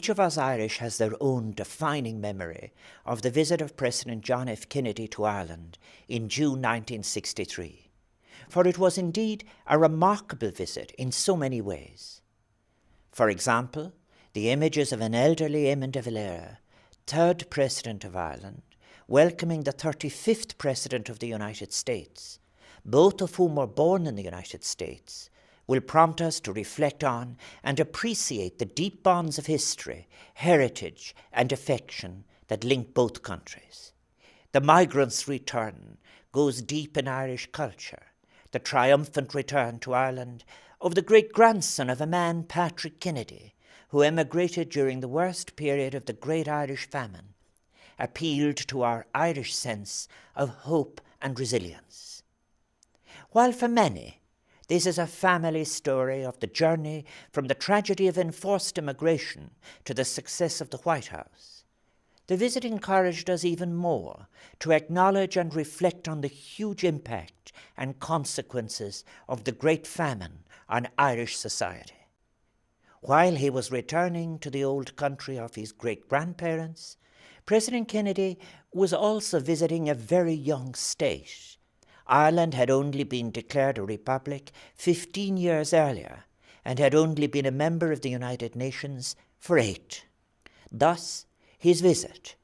each of us Irish has their own defining memory of the visit of President John F. Kennedy to Ireland in June 1963, for it was indeed a remarkable visit in so many ways. For example, the images of an elderly Eamon de Valera, third President of Ireland, welcoming the 35th President of the United States, both of whom were born in the United States, will prompt us to reflect on and appreciate the deep bonds of history, heritage, and affection that link both countries. The migrant's return goes deep in Irish culture, the triumphant return to Ireland of the great-grandson of a man, Patrick Kennedy, who emigrated during the worst period of the Great Irish Famine, appealed to our Irish sense of hope and resilience. While for many, this is a family story of the journey from the tragedy of enforced immigration to the success of the White House, the visit encouraged us even more to acknowledge and reflect on the huge impact and consequences of the Great Famine on Irish society. While he was returning to the old country of his great-grandparents, President Kennedy was also visiting a very young state. Ireland had only been declared a republic 15 years earlier and had only been a member of the United Nations for 8. Thus, his visit,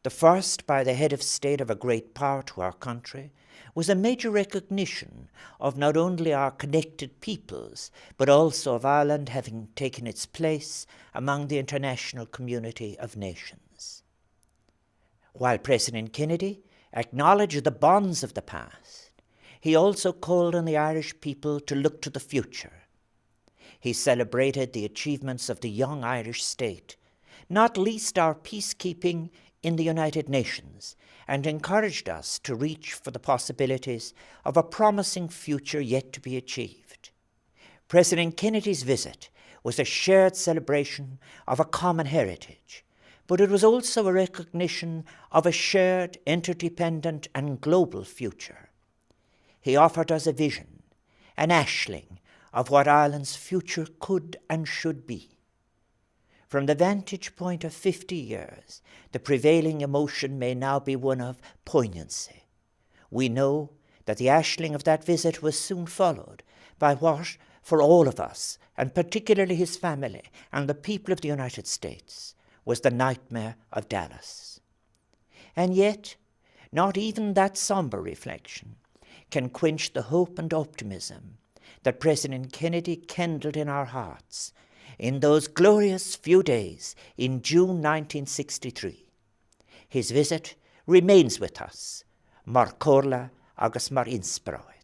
the first by the head of state of a great power to our country, was a major recognition of not only our connected peoples, but also of Ireland having taken its place among the international community of nations. While President Kennedy acknowledged the bonds of the past, he also called on the Irish people to look to the future. He celebrated the achievements of the young Irish state, not least our peacekeeping in the United Nations, and encouraged us to reach for the possibilities of a promising future yet to be achieved. President Kennedy's visit was a shared celebration of a common heritage, but it was also a recognition of a shared, interdependent, and global future. He offered us a vision, an ashling of what Ireland's future could and should be. From the vantage point of 50 years, the prevailing emotion may now be one of poignancy. We know that the ashling of that visit was soon followed by what, for all of us, and particularly his family and the people of the United States, was the nightmare of Dallas. And yet, not even that somber reflection can quench the hope and optimism that President Kennedy kindled in our hearts in those glorious few days in June 1963. His visit remains with us, mar córa agus mar inspirái.